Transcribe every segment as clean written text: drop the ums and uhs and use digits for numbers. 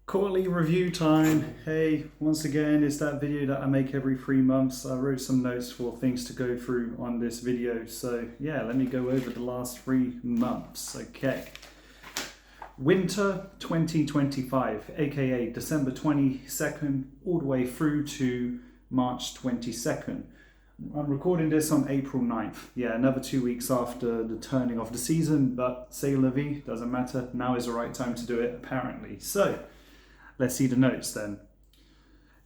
Quarterly review time. Hey, once again, it's that video that I make every 3 months. I wrote some notes for things to go through on this video. So yeah, let me go over the last 3 months. Okay. Winter 2025, aka December 22nd, all the way through to March 22nd. I'm recording this on April 9th. Yeah, another 2 weeks after the turning of the season, but c'est la vie, doesn't matter. Now is the right time to do it, apparently. So, let's see the notes then.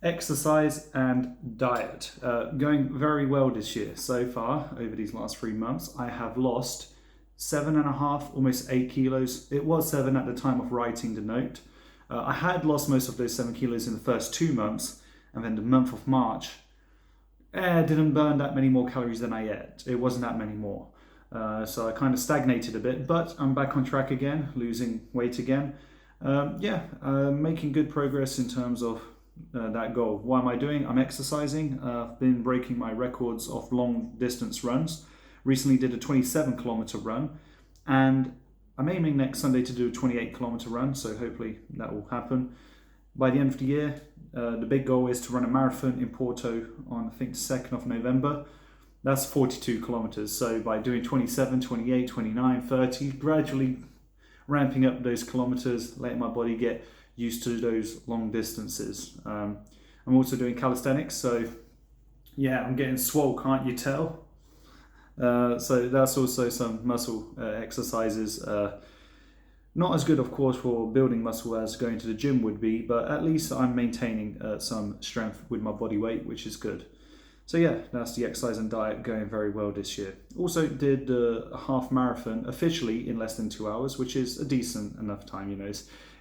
Exercise and diet. Going very well this year so far, over these last 3 months. I have lost 7.5, almost 8 kilos. It was 7 at the time of writing the note. I had lost most of those 7 kilos in the first 2 months, and then the month of March, didn't burn that many more calories than I ate. It wasn't that many more. So I kind of stagnated a bit, but I'm back on track again, losing weight again. Making good progress in terms of that goal. What am I doing? I'm exercising. I've been breaking my records of long distance runs. Recently did a 27-kilometer run, and I'm aiming next Sunday to do a 28-kilometer run, so hopefully that will happen. By the end of the year, the big goal is to run a marathon in Porto on, I think, the 2nd of November. That's 42 kilometers. So by doing 27, 28, 29, 30, gradually ramping up those kilometers, letting my body get used to those long distances. I'm also doing calisthenics, so yeah, I'm getting swole, can't you tell? So that's also some muscle exercises. Not as good, of course, for building muscle as going to the gym would be, but at least I'm maintaining some strength with my body weight, which is good. So yeah, that's the exercise and diet going very well this year. Also did a half marathon officially in less than 2 hours, which is a decent enough time, you know.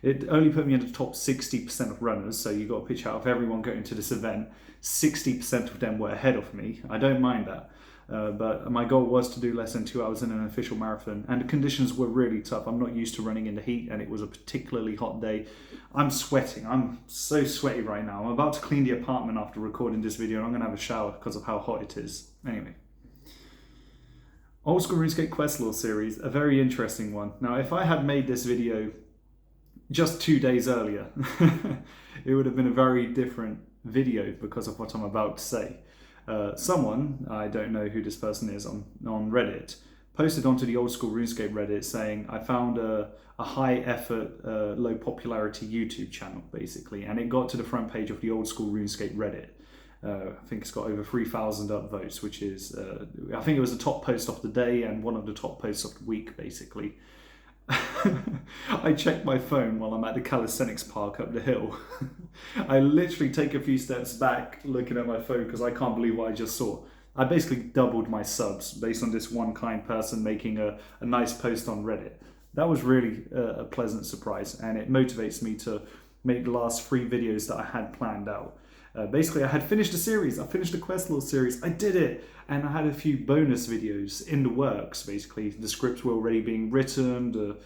It only put me in the top 60% of runners, so you got to pitch out of everyone going to this event, 60% of them were ahead of me. I don't mind that. But my goal was to do less than 2 hours in an official marathon, and the conditions were really tough. I'm not used to running in the heat, and it was a particularly hot day. I'm sweating. I'm so sweaty right now. I'm about to clean the apartment after recording this video, and I'm going to have a shower because of how hot it is. Anyway. Old School RuneScape Questlore series, a very interesting one. Now, if I had made this video just 2 days earlier, it would have been a very different video because of what I'm about to say. Someone, I don't know who this person is, on Reddit, posted onto the Old School RuneScape Reddit saying, I found a high effort, low popularity YouTube channel, basically, and it got to the front page of the Old School RuneScape Reddit. I think it's got over 3,000 upvotes, which is, I think it was the top post of the day and one of the top posts of the week, basically. I check my phone while I'm at the calisthenics park up the hill. I literally take a few steps back looking at my phone because I can't believe what I just saw. I basically doubled my subs based on this one kind person making a nice post on Reddit. That was really a pleasant surprise, and it motivates me to make the last 3 videos that I had planned out. Basically, I had finished a series. I finished the Questlore series. I did it. And I had a few bonus videos in the works, basically. The scripts were already being written, the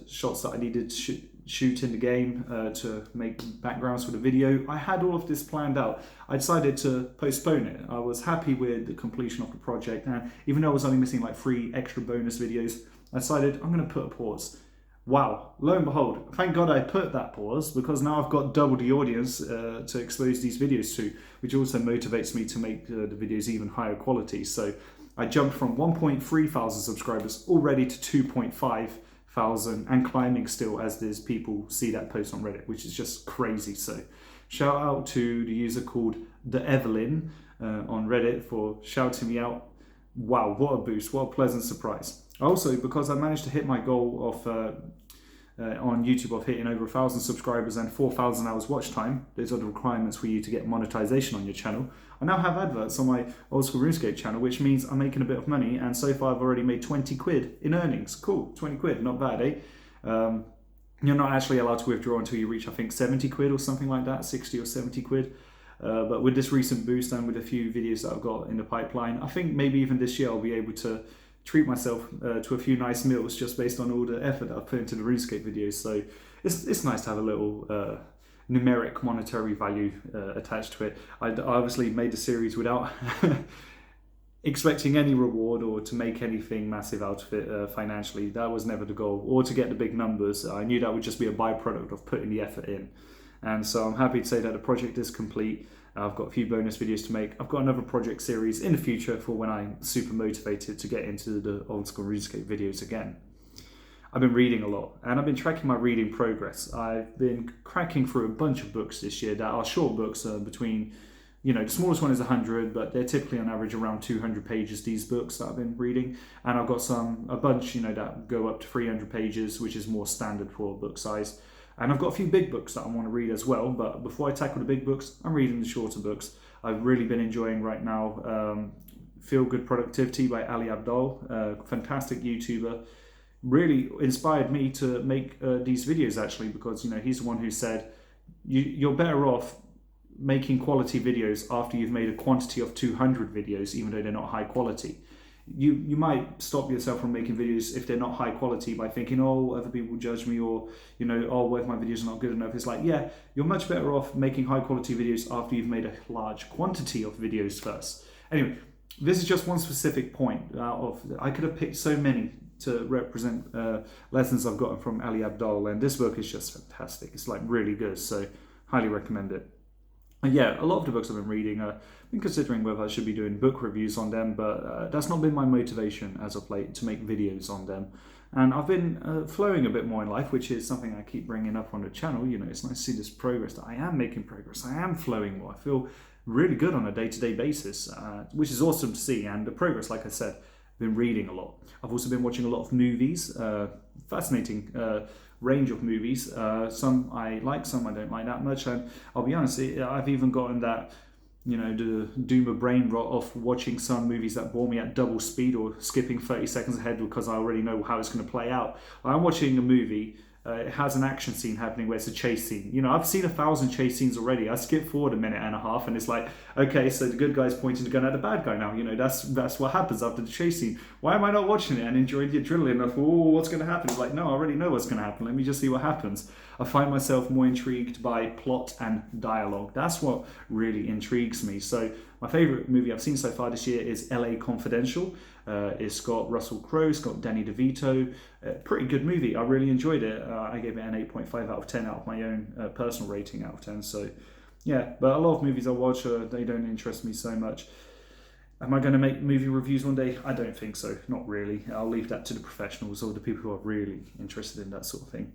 shots that I needed to shoot in the game to make backgrounds for the video. I had all of this planned out. I decided to postpone it. I was happy with the completion of the project. And even though I was only missing like 3 extra bonus videos, I decided I'm going to put a pause. Wow, lo and behold, thank God I put that pause, because now I've got double the audience to expose these videos to, which also motivates me to make the videos even higher quality. So I jumped from 1.3 thousand subscribers already to 2.5 thousand and climbing still as there's people see that post on Reddit, which is just crazy. So shout out to the user called The Evelyn on Reddit for shouting me out. Wow, what a boost, what a pleasant surprise. Also, because I managed to hit my goal of on YouTube of hitting over 1,000 subscribers and 4,000 hours watch time, those are the requirements for you to get monetization on your channel. I now have adverts on my Old School RuneScape channel, which means I'm making a bit of money, and so far I've already made 20 quid in earnings. Cool, 20 quid, not bad, eh? You're not actually allowed to withdraw until you reach, I think, 70 quid or something like that, 60 or 70 quid. But with this recent boost and with a few videos that I've got in the pipeline, I think maybe even this year I'll be able to treat myself to a few nice meals just based on all the effort that I've put into the RuneScape videos. So it's nice to have a little numeric monetary value attached to it. I obviously made the series without expecting any reward or to make anything massive out of it financially. That was never the goal, or to get the big numbers. I knew that would just be a byproduct of putting the effort in. And so I'm happy to say that the project is complete. I've got a few bonus videos to make. I've got another project series in the future for when I'm super motivated to get into the old school RuneScape videos again. I've been reading a lot, and I've been tracking my reading progress. I've been cracking through a bunch of books this year that are short books, between, the smallest one is 100, but they're typically on average around 200 pages, these books that I've been reading. And I've got a bunch, that go up to 300 pages, which is more standard for book size. And I've got a few big books that I want to read as well, but before I tackle the big books, I'm reading the shorter books. I've really been enjoying right now Feel Good Productivity by Ali Abdaal, a fantastic YouTuber. Really inspired me to make these videos, actually, because he's the one who said you're better off making quality videos after you've made a quantity of 200 videos, even though they're not high quality. You might stop yourself from making videos if they're not high quality by thinking, oh, other people judge me, or oh, well, if my videos are not good enough. It's like, yeah, you're much better off making high quality videos after you've made a large quantity of videos first. Anyway, this is just one specific point I could have picked so many to represent lessons I've gotten from Ali Abdaal, and this book is just fantastic. It's like really good, so highly recommend it. And yeah, a lot of the books I've been reading, I've been considering whether I should be doing book reviews on them, but that's not been my motivation as of late to make videos on them. And I've been flowing a bit more in life, which is something I keep bringing up on the channel. It's nice to see this progress, that I am making progress, I am flowing more, I feel really good on a day-to-day basis, which is awesome to see. And the progress, like I said, I've been reading a lot. I've also been watching a lot of movies, fascinating range of movies. Some I like, some I don't like that much. And I'll be honest, I've even gotten that, the doom of brain rot of watching some movies that bore me at double speed or skipping 30 seconds ahead because I already know how it's going to play out. I'm watching a movie. It has an action scene happening where it's a chase scene. I've seen 1,000 chase scenes already. I skip forward a minute and a half and it's like, okay, so the good guy's pointing the gun at the bad guy now. That's what happens after the chase scene. Why am I not watching it and enjoying the adrenaline of, oh, what's going to happen? It's like, no, I already know what's going to happen. Let me just see what happens. I find myself more intrigued by plot and dialogue. That's what really intrigues me. So my favorite movie I've seen so far this year is LA Confidential. It's got Russell Crowe, it's got Danny DeVito. Pretty good movie. I really enjoyed it. I gave it an 8.5 out of 10 out of my own personal rating out of 10. So yeah, but a lot of movies I watch, they don't interest me so much. Am I going to make movie reviews one day? I don't think so. Not really. I'll leave that to the professionals or the people who are really interested in that sort of thing.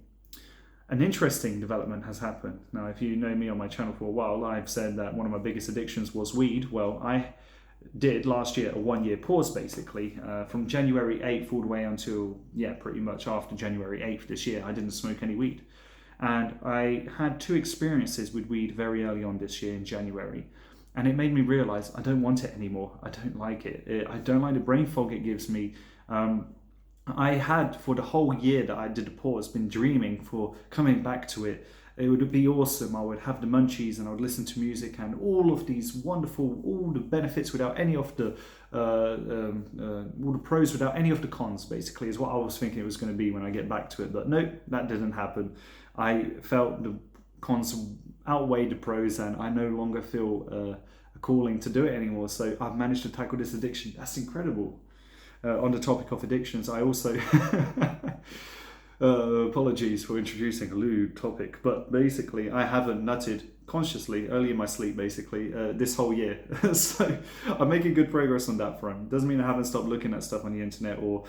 An interesting development has happened. Now, if you know me on my channel for a while, I've said that one of my biggest addictions was weed. Well, I did last year a 1-year pause, basically, from January 8th all the way until, pretty much after January 8th this year. I didn't smoke any weed. And I had 2 experiences with weed very early on this year in January. And it made me realize I don't want it anymore. I don't like it. I don't like the brain fog it gives me. I had, for the whole year that I did the pause, been dreaming for coming back to it. It would be awesome. I would have the munchies and I would listen to music and all of these wonderful, all the benefits without any of the, all the pros without any of the cons, basically, is what I was thinking it was going to be when I get back to it. But no, that didn't happen. I felt the cons outweighed the pros and I no longer feel a calling to do it anymore. So I've managed to tackle this addiction. That's incredible. On the topic of addictions, I also... apologies for introducing a lewd topic, but basically I haven't nutted consciously early in my sleep basically this whole year. So I'm making good progress on that front. Doesn't mean I haven't stopped looking at stuff on the internet or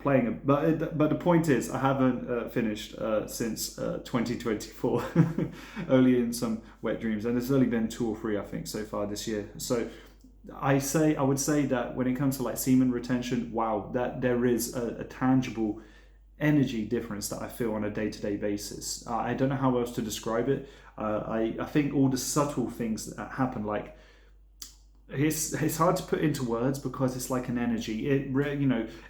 playing it, but the point is I haven't finished since 2024. Only in some wet dreams, and there's only been 2 or 3 I think so far this year. So I would say that when it comes to like semen retention, wow, that there is a tangible energy difference that I feel on a day-to-day basis. I don't know how else to describe it. I think all the subtle things that happen, like it's hard to put into words because it's like an energy.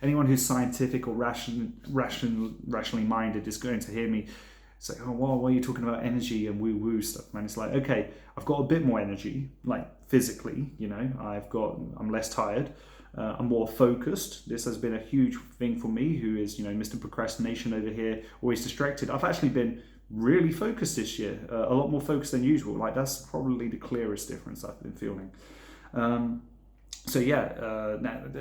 Anyone who's scientific or rationally minded is going to hear me say, oh, well, why are you talking about energy and woo-woo stuff, man? It's like, okay, I've got a bit more energy, like physically, I'm less tired. I'm more focused. This has been a huge thing for me, who is, Mr. Procrastination over here, always distracted. I've actually been really focused this year, a lot more focused than usual. Like, that's probably the clearest difference I've been feeling. So yeah,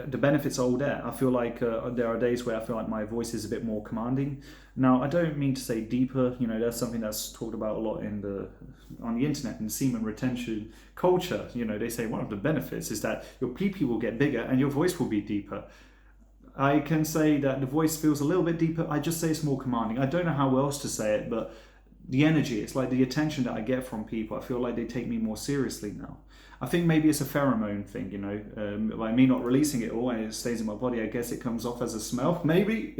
the benefits are all there. I feel like there are days where I feel like my voice is a bit more commanding. Now, I don't mean to say deeper. You know, that's something that's talked about a lot on the internet in semen retention culture. You know, they say one of the benefits is that your PP will get bigger and your voice will be deeper. I can say that the voice feels a little bit deeper. I just say it's more commanding. I don't know how else to say it, but the energy, it's like the attention that I get from people, I feel like they take me more seriously now. I think maybe it's a pheromone thing, you know, by me not releasing it all and it stays in my body, I guess it comes off as a smell, maybe.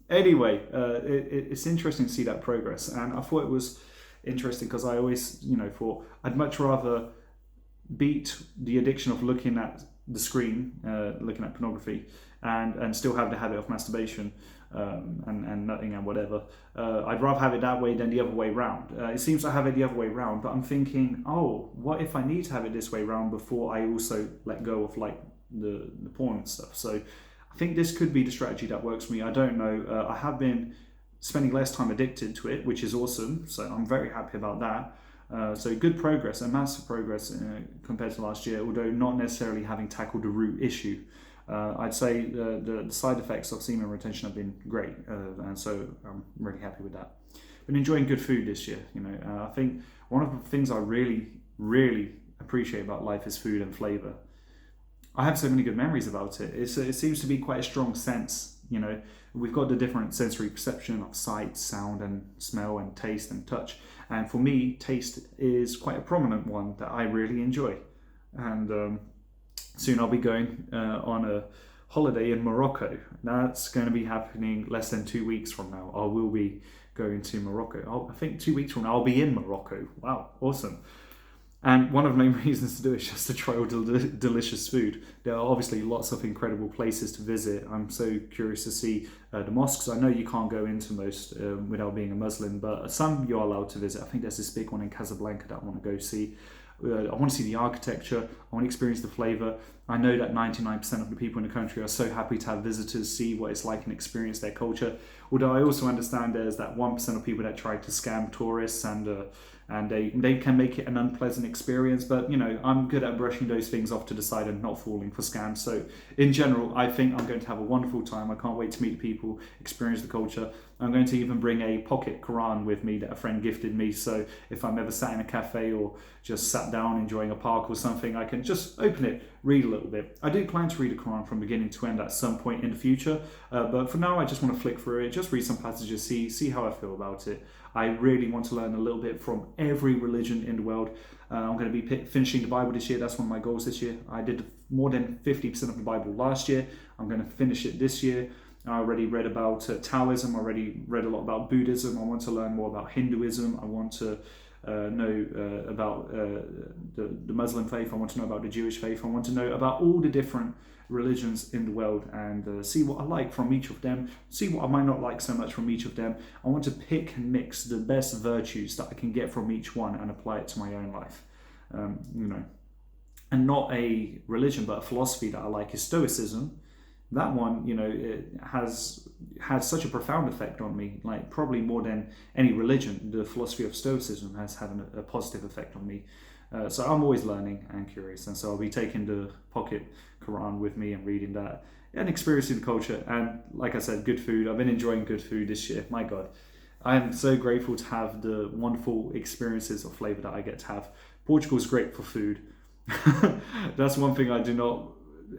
Anyway, it's interesting to see that progress, and I thought it was interesting because I always, you know, thought I'd much rather beat the addiction of looking at the screen, looking at pornography, and still have the habit of masturbation and nutting and whatever. I'd rather have it that way than the other way round. It seems I have it the other way round, but I'm thinking, oh, what if I need to have it this way round before I also let go of like the porn and stuff? So I think this could be the strategy that works for me. I don't know. I have been spending less time addicted to it, which is awesome. So I'm very happy about that. So good progress, and massive progress compared to last year, although not necessarily having tackled the root issue. I'd say the side effects of semen retention have been great, and so I'm really happy with that. Been enjoying good food this year. You know, I think one of the things I really, really appreciate about life is food and flavor. I have so many good memories about it. It seems to be quite a strong sense. You know, we've got the different sensory perception of sight, sound, and smell, and taste and touch. And for me, taste is quite a prominent one that I really enjoy. And soon I'll be going on a holiday in Morocco. That's going to be happening less than 2 weeks from now. I will be going to Morocco. I think 2 weeks from now I'll be in Morocco. Wow, awesome. And one of the main reasons to do it is just to try all delicious food. There are obviously lots of incredible places to visit. I'm so curious to see the mosques. I know you can't go into most without being a Muslim, but some you're allowed to visit. I think there's this big one in Casablanca that I want to go see. I want to see the architecture. I want to experience the flavor. I know that 99% of the people in the country are so happy to have visitors see what it's like and experience their culture. Although I also understand there's that 1% of people that try to scam tourists and they can make it an unpleasant experience. But, you know, I'm good at brushing those things off to the side and not falling for scams. So in general, I think I'm going to have a wonderful time. I can't wait to meet people, experience the culture. I'm going to even bring a pocket Quran with me that a friend gifted me. So if I'm ever sat in a cafe or just sat down enjoying a park or something, I can just open it, read a little bit. I do plan to read the Quran from beginning to end at some point in the future. But for now, I just want to flick through it, just read some passages, see how I feel about it. I really want to learn a little bit from every religion in the world. I'm going to be finishing the Bible this year. That's one of my goals this year. I did more than 50% of the Bible last year. I'm going to finish it this year. I already read about Taoism. I already read a lot about Buddhism. I want to learn more about Hinduism. I want to know about the Muslim faith. I want to know about the Jewish faith. I want to know about all the different religions in the world and see what I like from each of them, see what I might not like so much from each of them. I want to pick and mix the best virtues that I can get from each one and apply it to my own life. You know, and not a religion but a philosophy that I like is Stoicism. That one, you know, it has had such a profound effect on me, like probably more than any religion. The philosophy of Stoicism has had a positive effect on me. So I'm always learning and curious, and so I'll be taking the pocket Quran with me and reading that and experiencing the culture. And like I said, good food. I've been enjoying good food this year. My God, I am so grateful to have the wonderful experiences of flavor that I get to have. Portugal's great for food. That's one thing I do not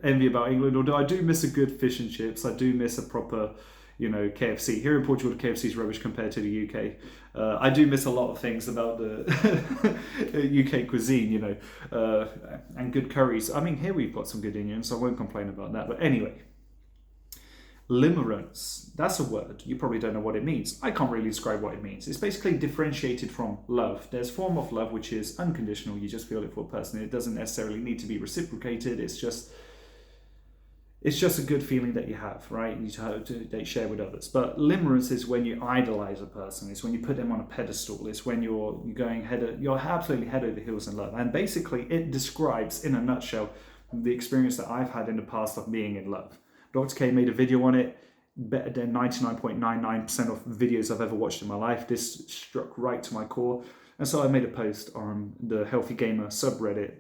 envy about England, although I do miss a good fish and chips. I do miss a proper, you know, KFC. Here in Portugal, the KFC is rubbish compared to the UK. I do miss a lot of things about the UK cuisine, you know, and good curries. I mean, here we've got some good Indian, so I won't complain about that. But anyway, limerence, that's a word. You probably don't know what it means. I can't really describe what it means. It's basically differentiated from love. There's a form of love which is unconditional. You just feel it for a person. It doesn't necessarily need to be reciprocated. It's just a good feeling that you have, right? That you share with others. But limerence is when you idolize a person. It's when you put them on a pedestal. It's when you're absolutely head over heels in love. And basically, it describes, in a nutshell, the experience that I've had in the past of being in love. Dr. K made a video on it, better than 99.99% of videos I've ever watched in my life. This struck right to my core. And so I made a post on the Healthy Gamer subreddit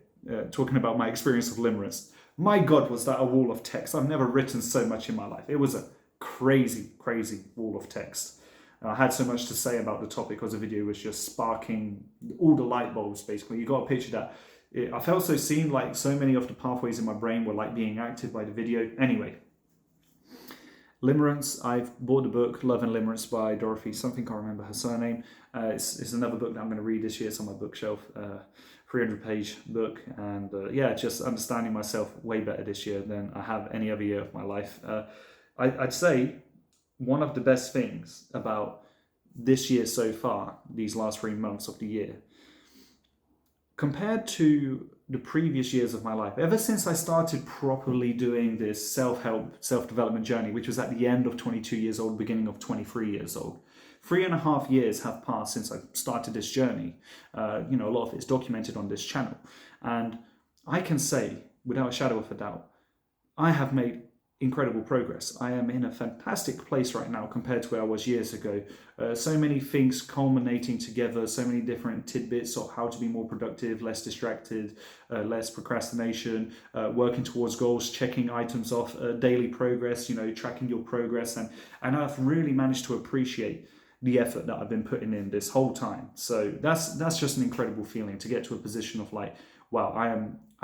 talking about my experience of limerence. My God, was that a wall of text. I've never written so much in my life. It was a crazy, crazy wall of text. I had so much to say about the topic because the video was just sparking all the light bulbs, basically. You got to picture that. I felt so seen, like so many of the pathways in my brain were like being active by the video. Anyway, Limerence, I've bought the book Love and Limerence by Dorothy something, can't remember her surname. It's another book that I'm going to read this year. It's on my bookshelf, 300-page book, and yeah, just understanding myself way better this year than I have any other year of my life. I'd say one of the best things about this year so far, these last 3 months of the year, compared to the previous years of my life, ever since I started properly doing this self-help, self-development journey, which was at the end of 22 years old, beginning of 23 years old, 3.5 years have passed since I started this journey. A lot of it is documented on this channel. And I can say, without a shadow of a doubt, I have made incredible progress. I am in a fantastic place right now compared to where I was years ago. So many things culminating together, so many different tidbits of how to be more productive, less distracted, less procrastination, working towards goals, checking items off, daily progress, tracking your progress. And I've really managed to appreciate the effort that I've been putting in this whole time. So that's just an incredible feeling to get to a position of like, wow, I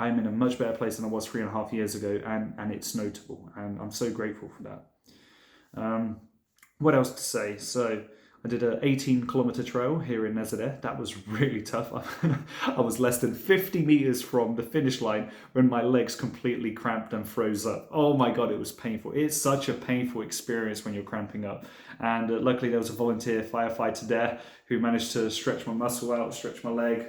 am in a much better place than I was 3.5 years ago, and it's notable, and I'm so grateful for that. What else to say? So I did an 18-kilometer trail here in Nezadeh. That was really tough. I was less than 50 meters from the finish line when my legs completely cramped and froze up. Oh my God, it was painful. It's such a painful experience when you're cramping up. And luckily there was a volunteer firefighter there who managed to stretch my muscle out, stretch my leg.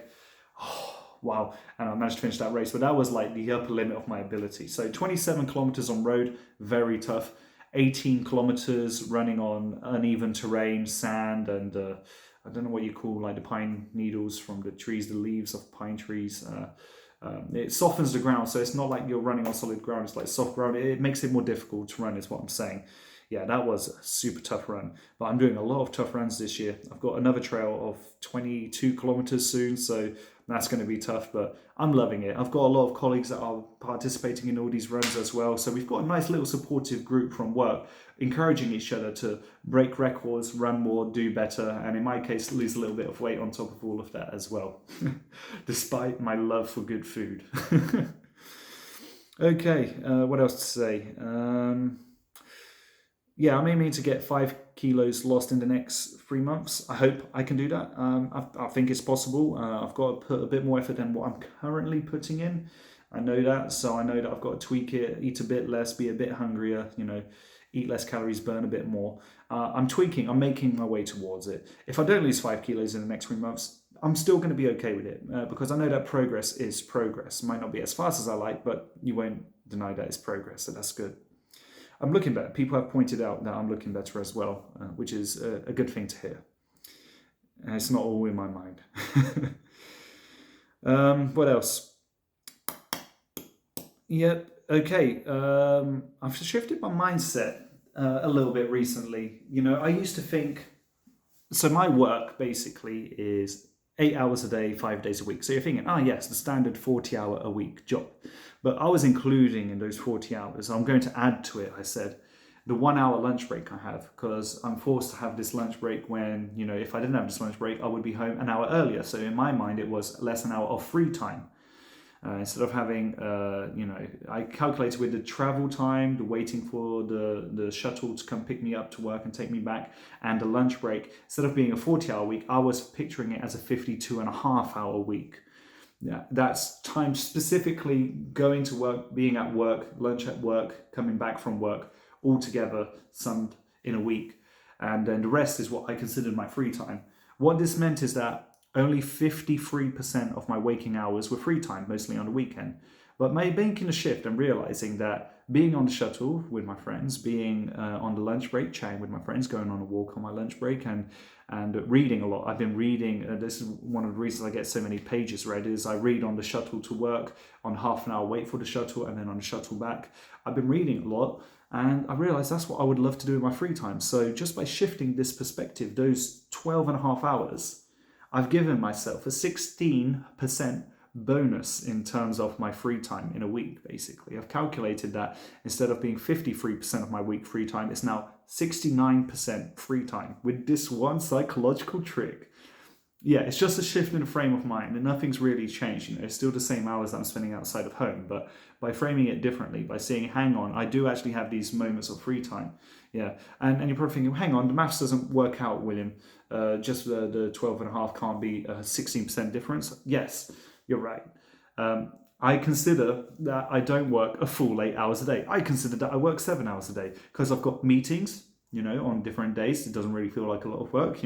Oh, wow. And I managed to finish that race, but that was like the upper limit of my ability. So 27 kilometers on road, very tough. 18 kilometers running on uneven terrain, sand, and I don't know what you call like the pine needles from the trees, the leaves of pine trees. It softens the ground, so it's not like you're running on solid ground, it's like soft ground. It makes it more difficult to run is what I'm saying. Yeah, that was a super tough run, but I'm doing a lot of tough runs this year. I've got another trail of 22 kilometers soon, so that's going to be tough, but I'm loving it. I've got a lot of colleagues that are participating in all these runs as well, so we've got a nice little supportive group from work, encouraging each other to break records, run more, do better, and in my case, lose a little bit of weight on top of all of that as well, despite my love for good food. Okay, what else to say? Yeah, I'm aiming to get 5 kilos lost in the next 3 months. I hope I can do that. I think it's possible. I've got to put a bit more effort than what I'm currently putting in. I know that, so I know that I've got to tweak it, eat a bit less, be a bit hungrier, eat less calories, burn a bit more. I'm making my way towards it. If I don't lose 5 kilos in the next 3 months, I'm still going to be okay with it because I know that progress is progress. Might not be as fast as I like, but you won't deny that it's progress, so that's good. I'm looking better. People have pointed out that I'm looking better as well, which is a good thing to hear. And it's not all in my mind. What else? Yep. Okay. I've shifted my mindset a little bit recently. I used to think, so my work basically is 8 hours a day, 5 days a week. So you're thinking, yes, the standard 40-hour-a-week job. But I was including in those 40 hours, I'm going to add to it, I said, the 1 hour lunch break I have, because I'm forced to have this lunch break when, if I didn't have this lunch break, I would be home an hour earlier. So in my mind, it was less than an hour of free time. Instead of having, I calculated with the travel time, the waiting for the shuttle to come pick me up to work and take me back, and the lunch break. Instead of being a 40-hour week, I was picturing it as a 52.5-hour week. Yeah, that's time specifically going to work, being at work, lunch at work, coming back from work, all together, summed in a week. And then the rest is what I considered my free time. What this meant is that only 53% of my waking hours were free time, mostly on the weekend. But making a shift and realizing that being on the shuttle with my friends, being on the lunch break, chatting with my friends, going on a walk on my lunch break, and reading a lot. I've been reading, this is one of the reasons I get so many pages read, is I read on the shuttle to work, on half an hour wait for the shuttle, and then on the shuttle back. I've been reading a lot, and I realized that's what I would love to do in my free time. So just by shifting this perspective, those 12.5 hours, I've given myself a 16% bonus in terms of my free time in a week, basically. I've calculated that instead of being 53% of my week free time, it's now 69% free time with this one psychological trick. Yeah, it's just a shift in the frame of mind, and nothing's really changed. It's still the same hours that I'm spending outside of home, but by framing it differently, by saying, hang on, I do actually have these moments of free time. Yeah, and you're probably thinking, hang on, the maths doesn't work out, William. Just the 12 and a half can't be a 16% difference. Yes, you're right. I consider that I don't work a full 8 hours a day. I consider that I work 7 hours a day because I've got meetings, on different days. It doesn't really feel like a lot of work,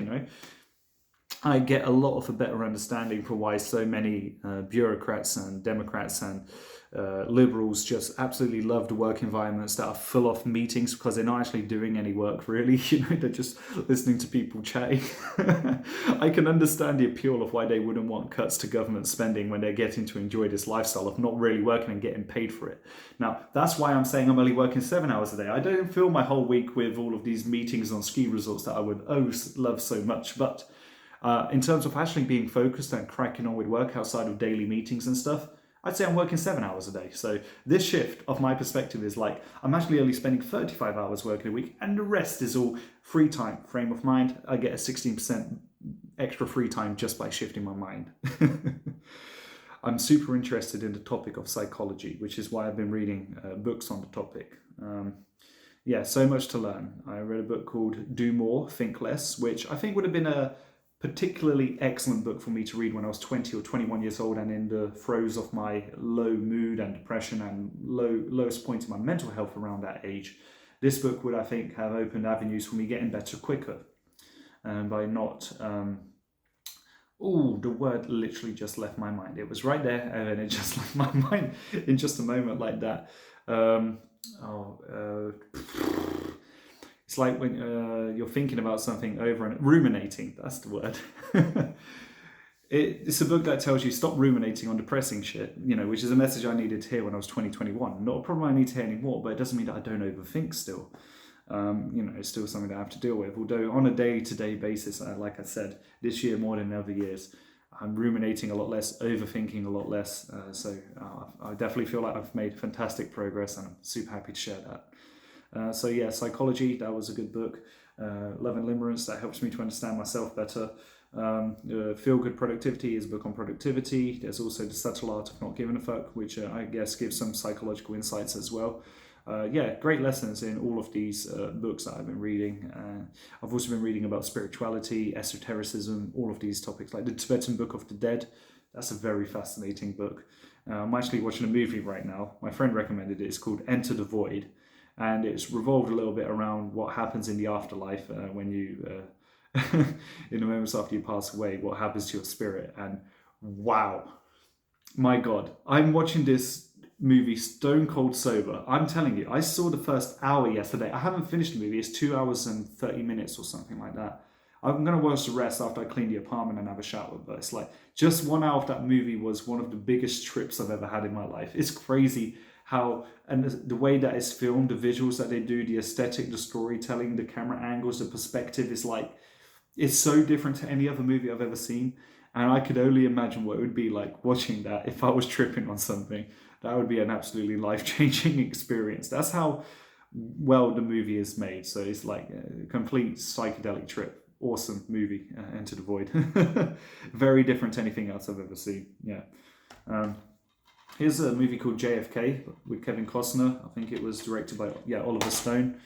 I get a lot of a better understanding for why so many bureaucrats and Democrats and liberals just absolutely love the work environments that are full of meetings because they're not actually doing any work, really. They're just listening to people chatting. I can understand the appeal of why they wouldn't want cuts to government spending when they're getting to enjoy this lifestyle of not really working and getting paid for it. Now, that's why I'm saying I'm only working 7 hours a day. I don't fill my whole week with all of these meetings on ski resorts that I would love so much, but in terms of actually being focused and cracking on with work outside of daily meetings and stuff, I'd say I'm working 7 hours a day. So this shift of my perspective is like, I'm actually only spending 35 hours working a week and the rest is all free time, frame of mind. I get a 16% extra free time just by shifting my mind. I'm super interested in the topic of psychology, which is why I've been reading books on the topic. So much to learn. I read a book called Do More, Think Less, which I think would have been a particularly excellent book for me to read when I was 20 or 21 years old and in the throes of my low mood and depression and lowest point in my mental health around that age. This book would, I think, have opened avenues for me getting better quicker by not... the word literally just left my mind. It was right there and then it just left my mind in just a moment like that. It's like when you're thinking about something over and ruminating, that's the word. It's a book that tells you stop ruminating on depressing shit, which is a message I needed to hear when I was 21. Not a problem I need to hear anymore, but it doesn't mean that I don't overthink still. It's still something that I have to deal with. Although on a day-to-day basis, like I said, this year more than other years, I'm ruminating a lot less, overthinking a lot less. So I definitely feel like I've made fantastic progress and I'm super happy to share that. Psychology, that was a good book. Love and Limerence, that helps me to understand myself better. Feel Good Productivity is a book on productivity. There's also The Subtle Art of Not Giving a Fuck, which I guess gives some psychological insights as well. Great lessons in all of these books that I've been reading. I've also been reading about spirituality, esotericism, all of these topics, like the Tibetan Book of the Dead. That's a very fascinating book. I'm actually watching a movie right now. My friend recommended it. It's called Enter the Void. And it's revolved a little bit around what happens in the afterlife when you, in the moments after you pass away, what happens to your spirit. And wow, my God, I'm watching this movie stone cold sober. I'm telling you, I saw the first hour yesterday. I haven't finished the movie. It's 2 hours and 30 minutes or something like that. I'm going to watch the rest after I clean the apartment and have a shower. But it's like, just 1 hour of that movie was one of the biggest trips I've ever had in my life. It's crazy how, and the way that it's filmed, the visuals that they do, the aesthetic, the storytelling, the camera angles, the perspective is like, it's so different to any other movie I've ever seen. And I could only imagine what it would be like watching that if I was tripping on something. That would be an absolutely life-changing experience. That's how well the movie is made. So it's like a complete psychedelic trip. Awesome movie, Enter the Void. Very different to anything else I've ever seen. Yeah. Here's a movie called JFK with Kevin Costner. I think it was directed by Oliver Stone.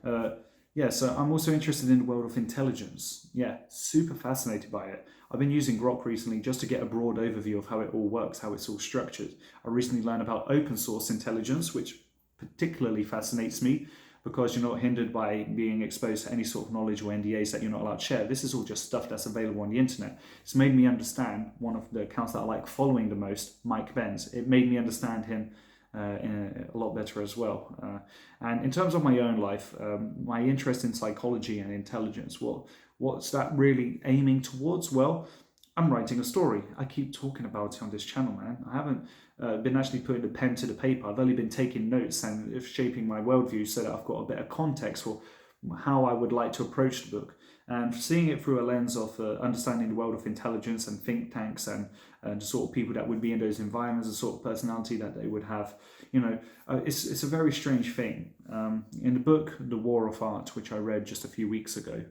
So I'm also interested in the world of intelligence. Yeah, super fascinated by it. I've been using Grok recently just to get a broad overview of how it all works, how it's all structured. I recently learned about open source intelligence, which particularly fascinates me because you're not hindered by being exposed to any sort of knowledge or NDAs that you're not allowed to share. This is all just stuff that's available on the internet. It's made me understand one of the accounts that I like following the most, Mike Benz. It made me understand him a lot better as well. And in terms of my own life, my interest in psychology and intelligence, what's that really aiming towards? Well, I'm writing a story. I keep talking about it on this channel, man. I haven't been actually putting the pen to the paper. I've only been taking notes and shaping my worldview so that I've got a better context for how I would like to approach the book. And seeing it through a lens of understanding the world of intelligence and think tanks and the sort of people that would be in those environments, the sort of personality that they would have, it's a very strange thing. In the book The War of Art, which I read just a few weeks ago,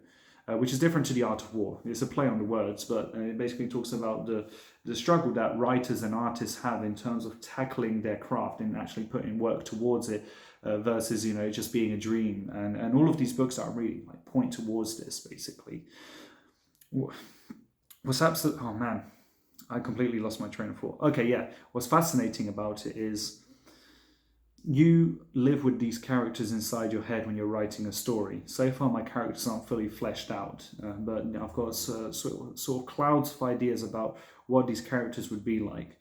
which is different to The Art of War. It's a play on the words, but it basically talks about the struggle that writers and artists have in terms of tackling their craft and actually putting work towards it versus, just being a dream. And all of these books that really point towards this, basically. What's absolute... Oh, man. I completely lost my train of thought. Okay, yeah. What's fascinating about it is you live with these characters inside your head when you're writing a story. So far, my characters aren't fully fleshed out, but I've got sort of clouds of ideas about what these characters would be like.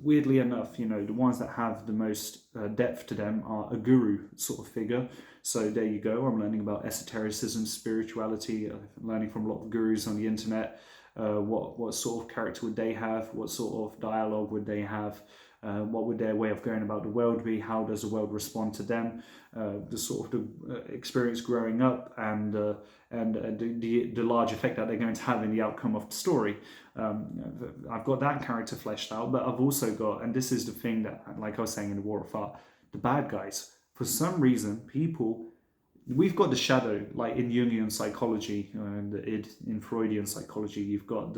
Weirdly enough, the ones that have the most depth to them are a guru sort of figure. So there you go. I'm learning about esotericism, spirituality, learning from a lot of gurus on the internet. What sort of character would they have? What sort of dialogue would they have? What would their way of going about the world be? How does the world respond to them? The sort of experience growing up and the large effect that they're going to have in the outcome of the story. I've got that character fleshed out, but I've also got, and this is the thing that, like I was saying in The War of Art, the bad guys. For some reason, we've got the shadow, like in Jungian psychology and the id in Freudian psychology. You've got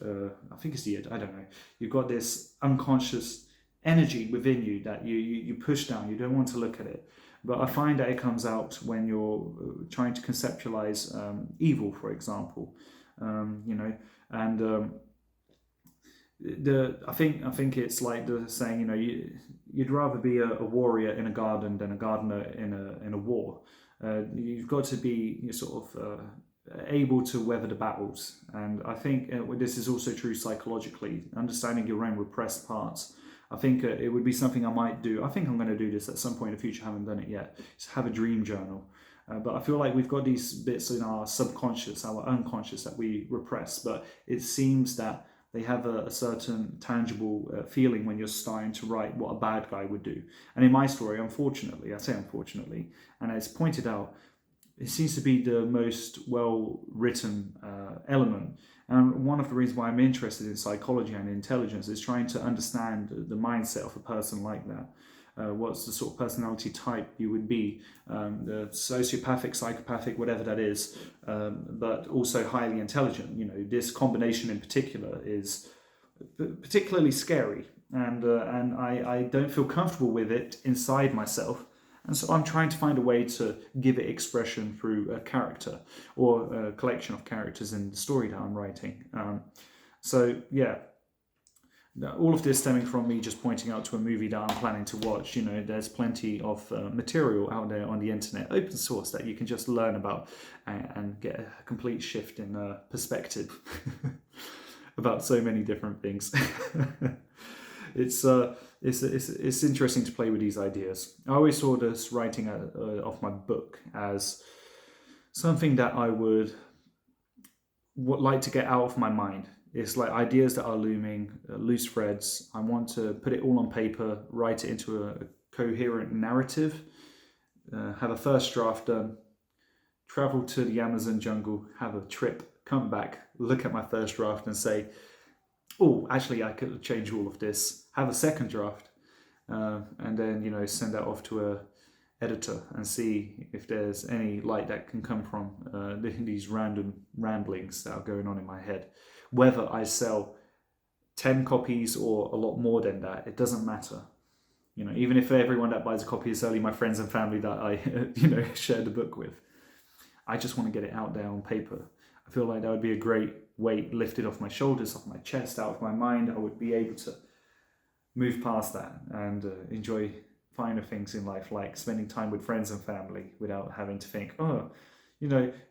I think it's the id, I don't know. You've got this unconscious energy within you that you push down. You don't want to look at it. But I find that it comes out when you're trying to conceptualize evil, for example. I think it's like the saying, you'd rather be a warrior in a garden than a gardener in a war. You've got to be able to weather the battles, and I think this is also true psychologically. Understanding your own repressed parts. I think it would be something I might do. I think I'm going to do this at some point in the future. I haven't done it yet. Is have a dream journal. But I feel like we've got these bits in our subconscious, our unconscious that we repress. But it seems that they have a certain tangible feeling when you're starting to write what a bad guy would do. And in my story, unfortunately, I say unfortunately, and it's pointed out, it seems to be the most well-written element. And one of the reasons why I'm interested in psychology and intelligence is trying to understand the mindset of a person like that. What's the sort of personality type you would be, the sociopathic, psychopathic, whatever that is, but also highly intelligent. This combination in particular is particularly scary, and I don't feel comfortable with it inside myself. And so I'm trying to find a way to give it expression through a character or a collection of characters in the story that I'm writing. All of this stemming from me just pointing out to a movie that I'm planning to watch. There's plenty of material out there on the internet, open source, that you can just learn about and get a complete shift in perspective about so many different things. It's interesting to play with these ideas. I always saw this writing of my book as something that I would like to get out of my mind. It's like ideas that are looming, loose threads. I want to put it all on paper, write it into a coherent narrative, have a first draft done, travel to the Amazon jungle, have a trip, come back, look at my first draft and say, oh, actually I could change all of this, have a second draft, and then, send that off to a editor and see if there's any light that can come from these random ramblings that are going on in my head. Whether I sell 10 copies or a lot more than that, it doesn't matter. Even if everyone that buys a copy is only my friends and family that I, share the book with. I just want to get it out there on paper. I feel like that would be a great weight lifted off my shoulders, off my chest, out of my mind. I would be able to move past that and enjoy finer things in life, like spending time with friends and family without having to think,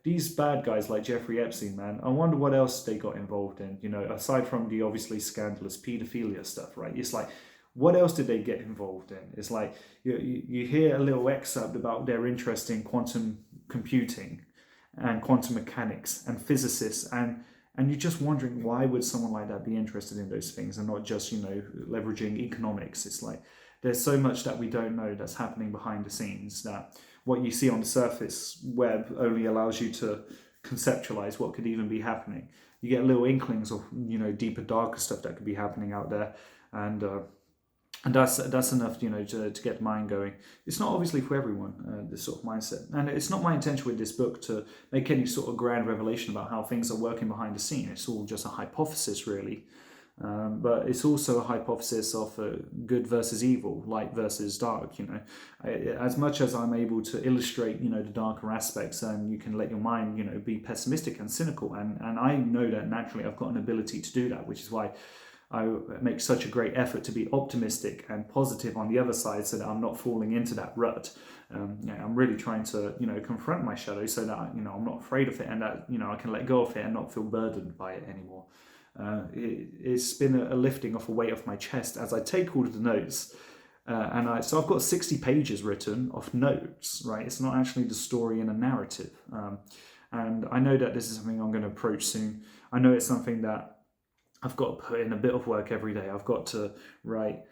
these bad guys like Jeffrey Epstein, man, I wonder what else they got involved in, aside from the obviously scandalous pedophilia stuff, right? It's like, what else did they get involved in? It's like, you hear a little excerpt about their interest in quantum computing and quantum mechanics and physicists, and you're just wondering, why would someone like that be interested in those things and not just, leveraging economics? It's like, there's so much that we don't know that's happening behind the scenes, that what you see on the surface web only allows you to conceptualize what could even be happening. You get little inklings of, you know, deeper, darker stuff that could be happening out there, and that's enough, you know, to get the mind going. It's not obviously for everyone, this sort of mindset, and it's not my intention with this book to make any sort of grand revelation about how things are working behind the scene. It's all just a hypothesis, really. But it's also a hypothesis of good versus evil, light versus dark. You know, as much as I'm able to illustrate, you know, the darker aspects, and you can let your mind, you know, be pessimistic and cynical, and I know that naturally I've got an ability to do that, which is why I make such a great effort to be optimistic and positive on the other side, so that I'm not falling into that rut. I'm really trying to, you know, confront my shadow, so that, you know, I'm not afraid of it, and that, you know, I can let go of it and not feel burdened by it anymore. It's been a lifting of a weight off my chest as I take all of the notes, so I've got 60 pages written of notes. Right, it's not actually the story in a narrative, and I know that this is something I'm going to approach soon. I know it's something that I've got to put in a bit of work every day. I've got to write,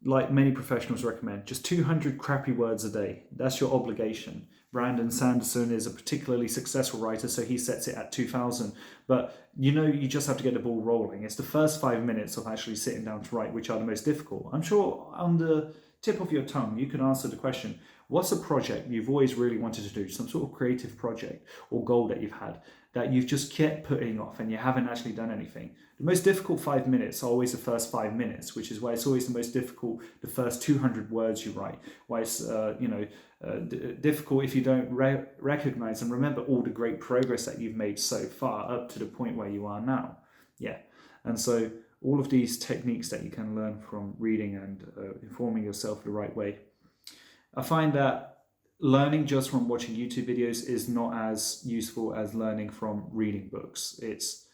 like many professionals recommend, just 200 crappy words a day. That's your obligation. Brandon Sanderson is a particularly successful writer, so he sets it at 2,000. But, you know, you just have to get the ball rolling. It's the first 5 minutes of actually sitting down to write which are the most difficult. I'm sure on the tip of your tongue, you can answer the question, what's a project you've always really wanted to do, some sort of creative project or goal that you've had that you've just kept putting off and you haven't actually done anything? The most difficult 5 minutes are always the first 5 minutes, which is why it's always the most difficult, the first 200 words you write. Why it's, difficult if you don't recognize and remember all the great progress that you've made so far up to the point where you are now. Yeah. And so all of these techniques that you can learn from reading and informing yourself the right way. I find that learning just from watching YouTube videos is not as useful as learning from reading books. It's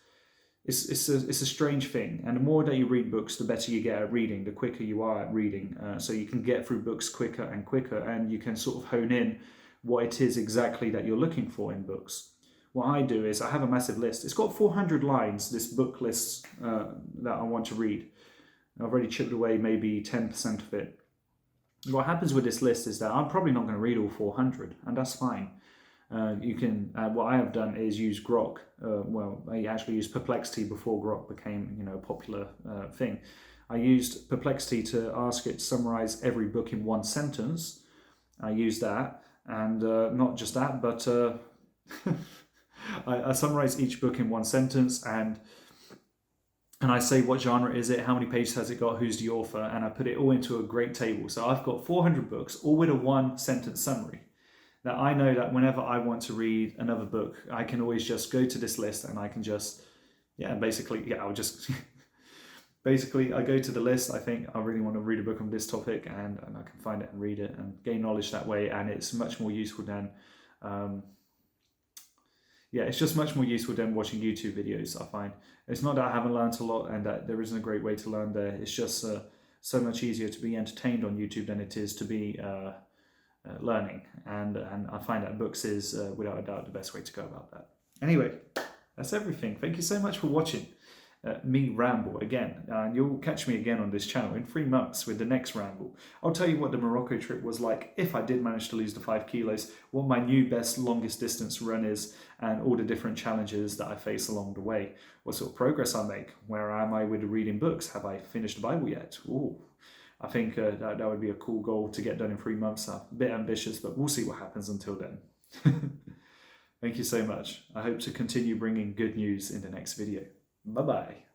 a strange thing, and the more that you read books, the better you get at reading, the quicker you are at reading. So you can get through books quicker and quicker, and you can sort of hone in what it is exactly that you're looking for in books. What I do is I have a massive list. It's got 400 lines, this book list that I want to read. I've already chipped away maybe 10% of it. What happens with this list is that I'm probably not going to read all 400, and that's fine. What I have done is use Grok. I actually used Perplexity before Grok became, you know, a popular thing. I used Perplexity to ask it to summarize every book in one sentence. I used that, and not just that, but I summarize each book in one sentence, and I say what genre is it, how many pages has it got, who's the author, and I put it all into a great table. So I've got 400 books, all with a one-sentence summary. That I know that whenever I want to read another book, I can always just go to this list and I can just, I'll just, basically I go to the list, I think I really want to read a book on this topic, and I can find it and read it and gain knowledge that way, and it's much more useful than, it's just much more useful than watching YouTube videos, I find. It's not that I haven't learned a lot and that there isn't a great way to learn there. It's just so much easier to be entertained on YouTube than it is to be learning. And I find that books is, without a doubt, the best way to go about that. Anyway, that's everything. Thank you so much for watching me ramble again. And you'll catch me again on this channel in 3 months with the next ramble. I'll tell you what the Morocco trip was like if I did manage to lose the 5 kilos, what my new best longest distance run is, and all the different challenges that I face along the way, what sort of progress I make, where am I with reading books, have I finished the Bible yet? Ooh, I think that would be a cool goal to get done in 3 months. A bit ambitious, but we'll see what happens until then. Thank you so much. I hope to continue bringing good news in the next video. Bye-bye.